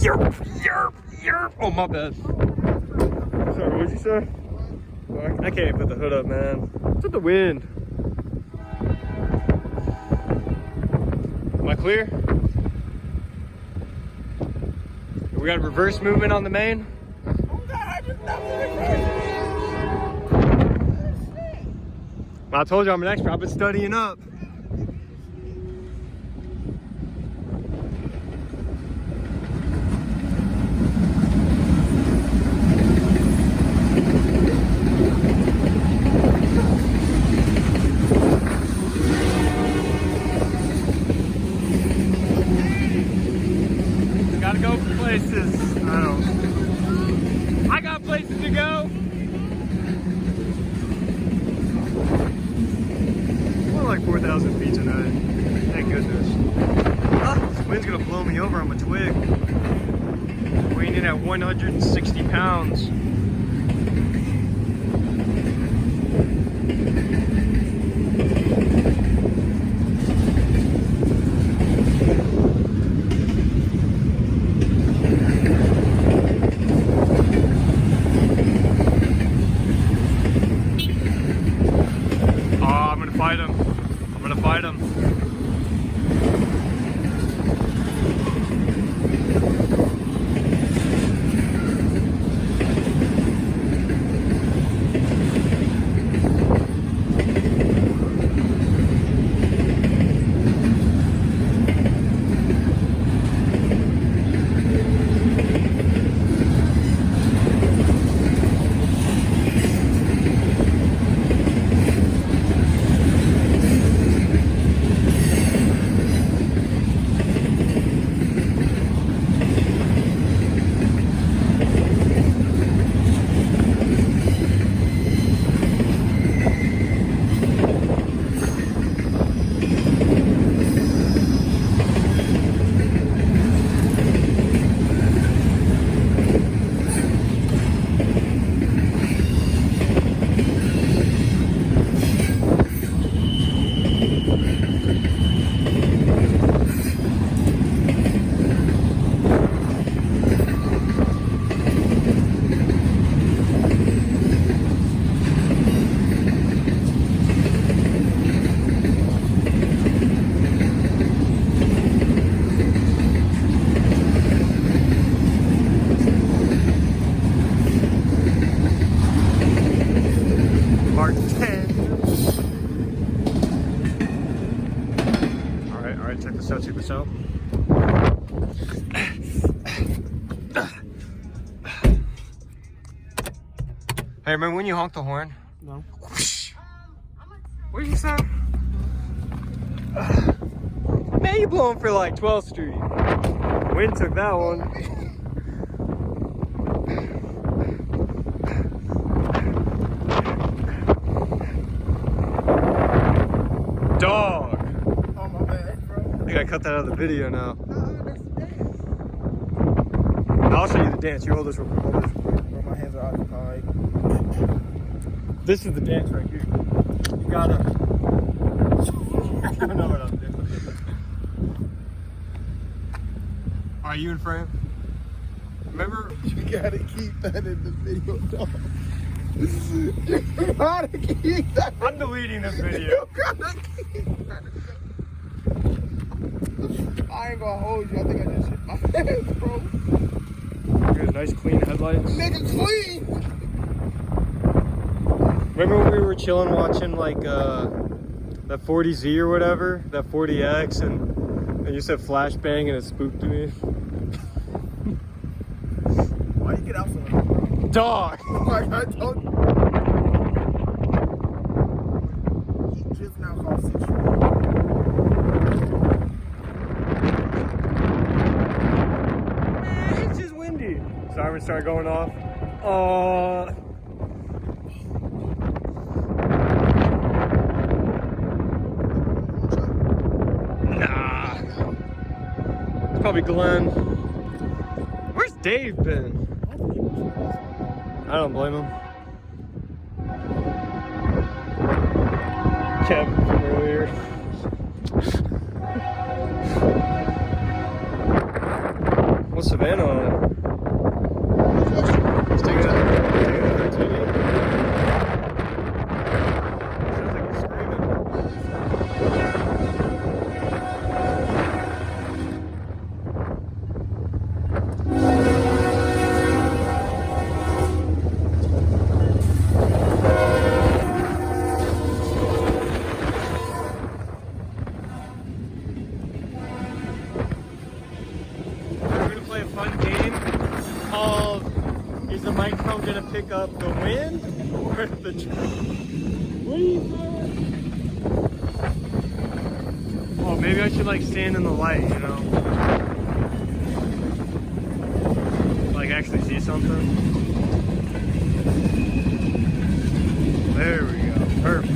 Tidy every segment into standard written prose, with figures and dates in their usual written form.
Yerp, yerp, yerp. Oh, my bad. Sorry, what'd you say? I can't put the hood up, man. It's with the wind. Am I clear? We got a reverse movement on the main. I told you I'm an expert. I've been studying up. Gotta go places. I got places to go. More like 4,000 feet tonight. Thank goodness. This wind's gonna blow me over on my twig. Weighing in at 160 pounds. Fight him. I'm gonna fight him. Alright, check this out. Hey, remember when you honked the horn? No. What did you say? Man, you blowing for like 12th Street. Wind took that one. Dog. Oh, my bad, bro. I think I cut that out of the video now. I'll show you the dance. You hold this real quick. Hold this real quick. Bro, my hands are occupied. This is the dance right here. You gotta. I don't know what I'm doing. Are you in frame? Remember? You gotta keep that in the video, dog. You gotta keep that. I'm deleting this video. You gotta keep that. I ain't gonna hold you. I think I just hit my hands, bro. Here's nice clean headlights. Nigga, clean. Remember when we were chilling watching like that 40Z or whatever, that 40X, and you said flashbang and it spooked me? Why you get out so much, bro? Dog! Like I told you. He just now called 6 years. It's just windy. Siren started going off. Nah. It's probably Glenn. Where's Dave been? I don't blame him. Kevin from earlier. What's Savannah on? Let's take another TV. Sounds like you're screaming. We're gonna play a fun game called Is the microphone gonna pick up the wind or the train? What do you think? Oh, maybe I should like stand in the light, you know? Like actually see something. There we go. Perfect.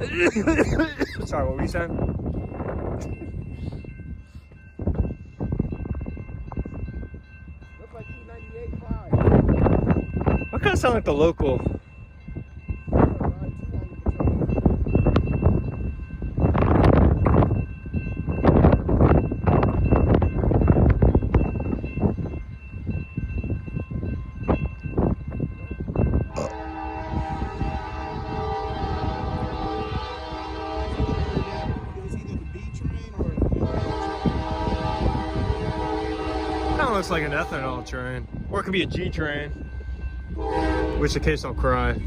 Sorry, what were you saying? Looks like E98 That kind of sound like the local. Kind of looks like an ethanol train, or it could be a G train. Which the case don't cry. Hey,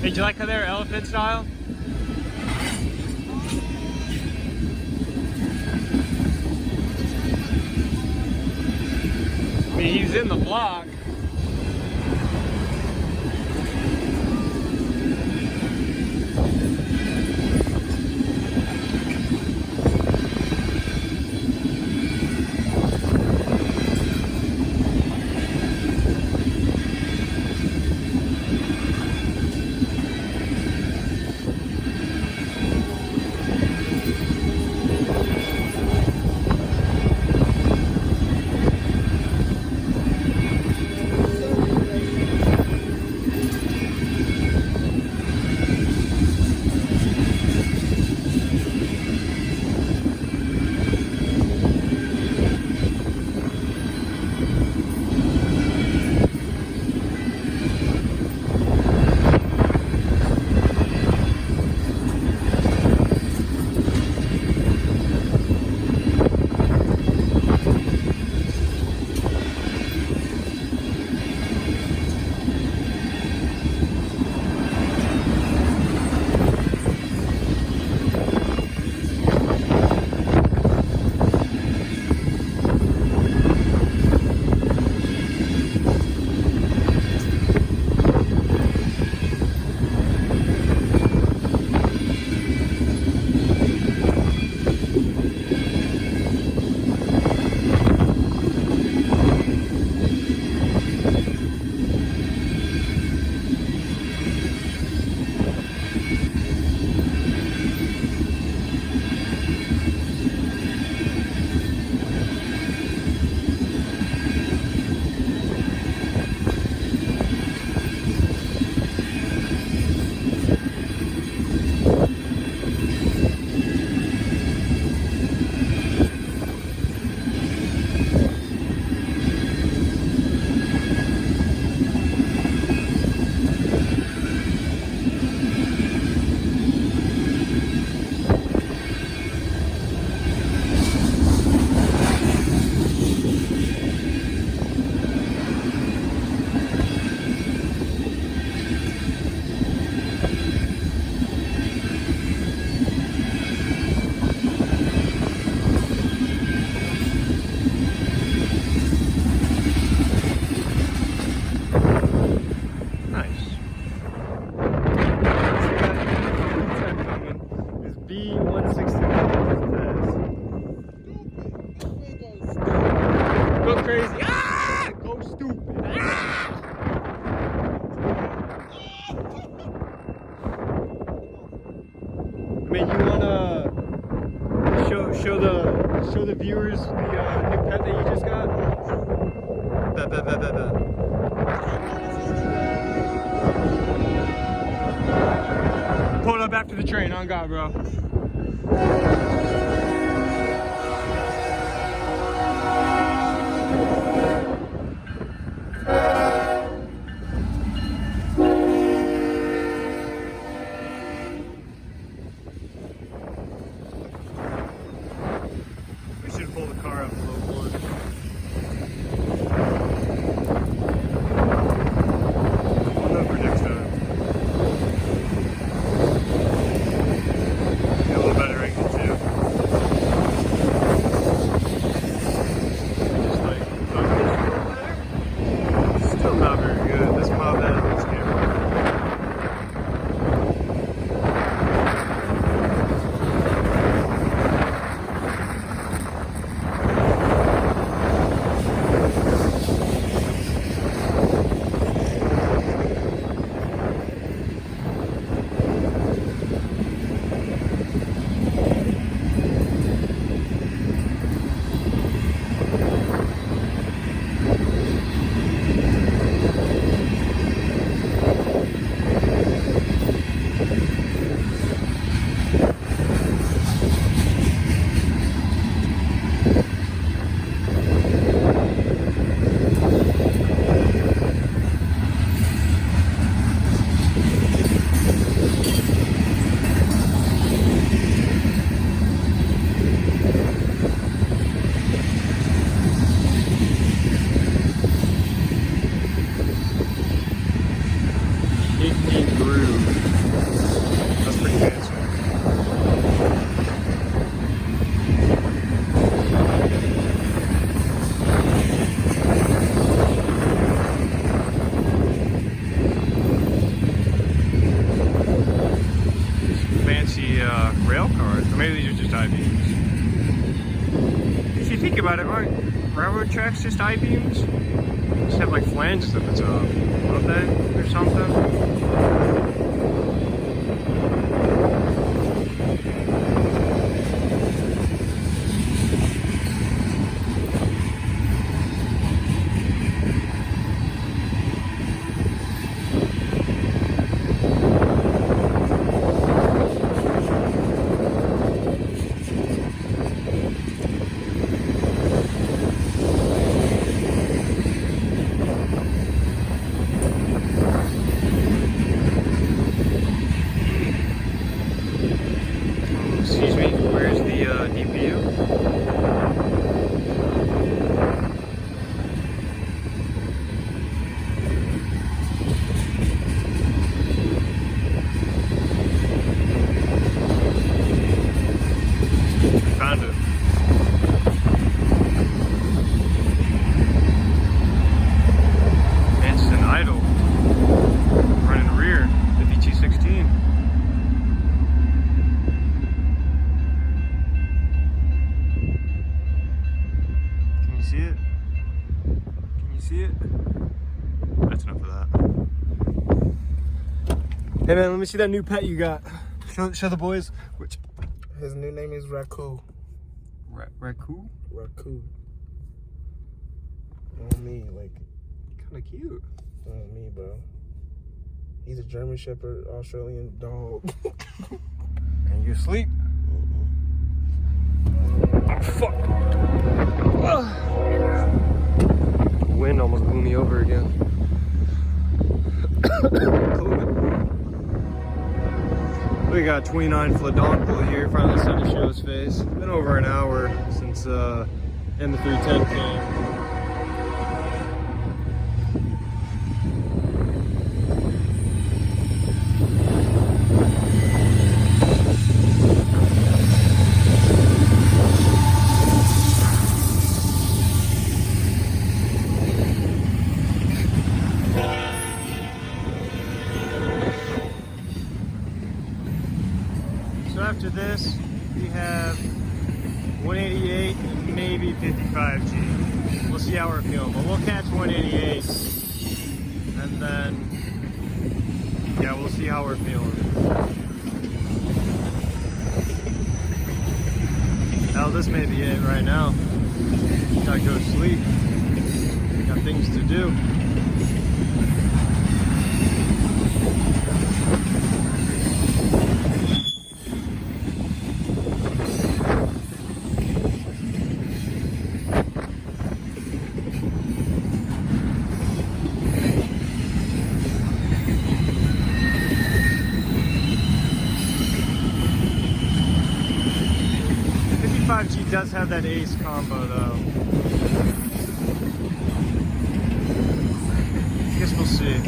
did you like how they're elephant style? I mean, he's in the block. Go crazy. Ah! Go stupid. Ah! I mean, you wanna show the viewers the new pet that you just got? Pull up after the train, on God, bro. We should pull the car up a little more. We'll know for next time. Get a little better angle too. Just like, still not very good. This mob has this camera. think about it, aren't railroad tracks just I-beams? Just have like flanges at the top, don't they? Or something? Excuse me, where's the DPU? Found it. Instant idle. Running rear, 5216. See it? Can you see it? That's enough of that. Hey man, let me see that new pet you got. Show the boys. Which? His new name is Raku. Raku? Raku. On me, like. Kind of cute. On me, bro. He's a German Shepherd, Australian dog. And you asleep? Oh fuck! The wind almost blew me over again. We got 29 Fladonkel here, finally starting to show his face. Been over an hour since M310 came. So after this, we have 188 and maybe 55G. We'll see how we're feeling, but we'll catch 188, and then, yeah, we'll see how we're feeling. Hell, this may be it right now. Gotta go to sleep. Got things to do. G does have that ace combo though. I guess we'll see.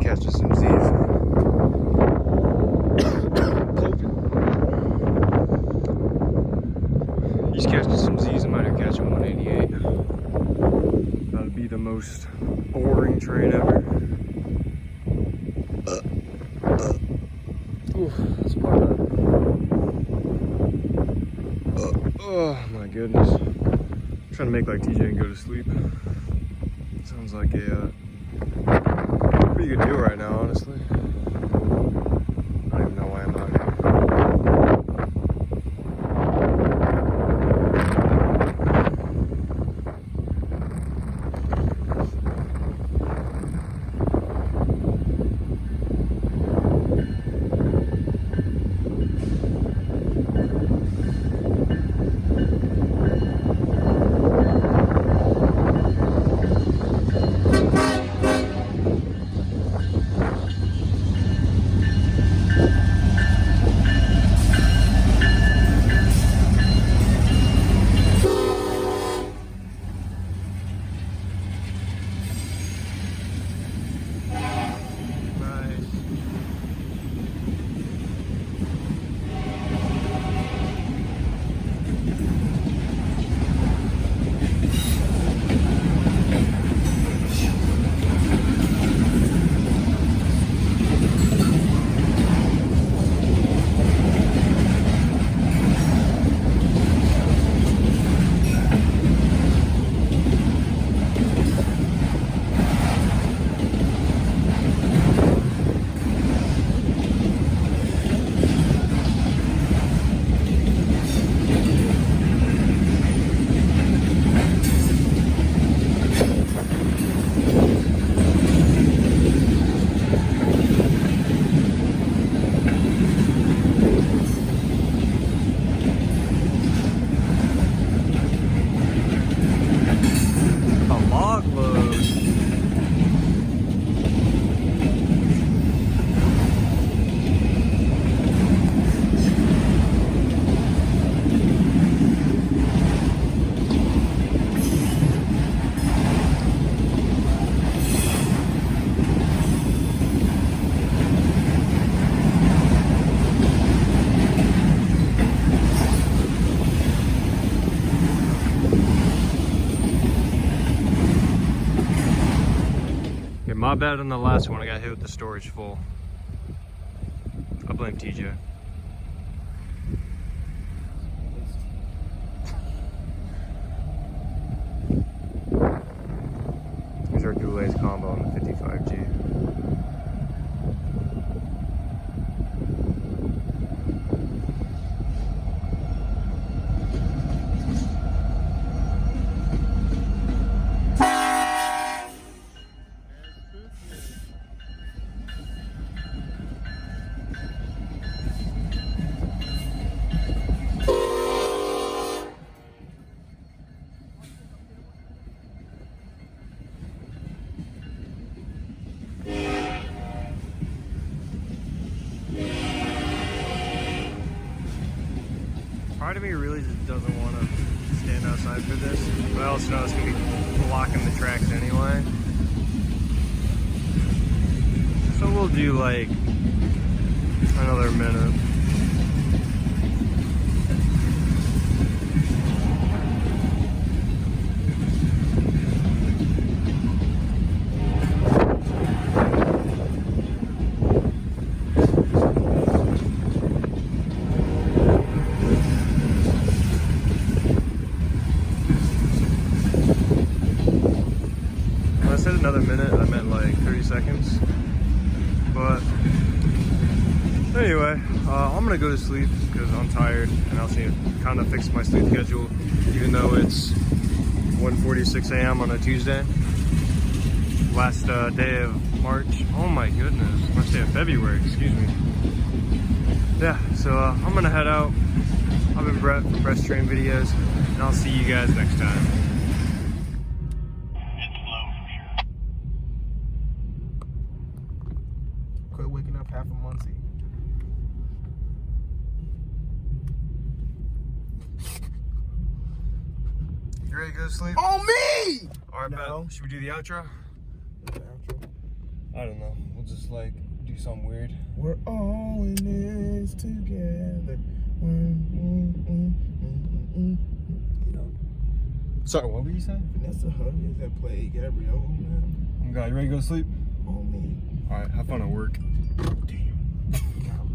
catching some Z's. He's catching some Z's. I'm out here catching 188. That'd be the most boring train ever. Ooh, that's part of that. Oh my goodness. I'm trying to make like TJ and go to sleep. Sounds like a pretty good deal right now, honestly. I don't even know why I'm out here. My bad on the last one, I got hit with the storage full. I blame TJ. Here's our Goulet's combo on the 55G. Part of me really just doesn't want to stand outside for this, but I also know it's going to be blocking the tracks anyway. So we'll do like another minute. Another minute, I meant like 30 seconds. But anyway, I'm gonna go to sleep because I'm tired and I also need to kind of fix my sleep schedule, even though it's 1:46 a.m. on a Tuesday. Last day of March. Oh my goodness, last day of February, excuse me. Yeah, so I'm gonna head out. I've been Brett from Brett's Train Videos, and I'll see you guys next time. Quit waking up half of Muncie. You ready to go to sleep? On me! Alright, No. should we do the outro? The outro. I don't know. We'll just like do something weird. We're all in this together. You know, Sorry, what were you saying? Vanessa Hudgens that played Gabrielle on Oh God, you ready to go to sleep? me. All right, have fun at work. Damn.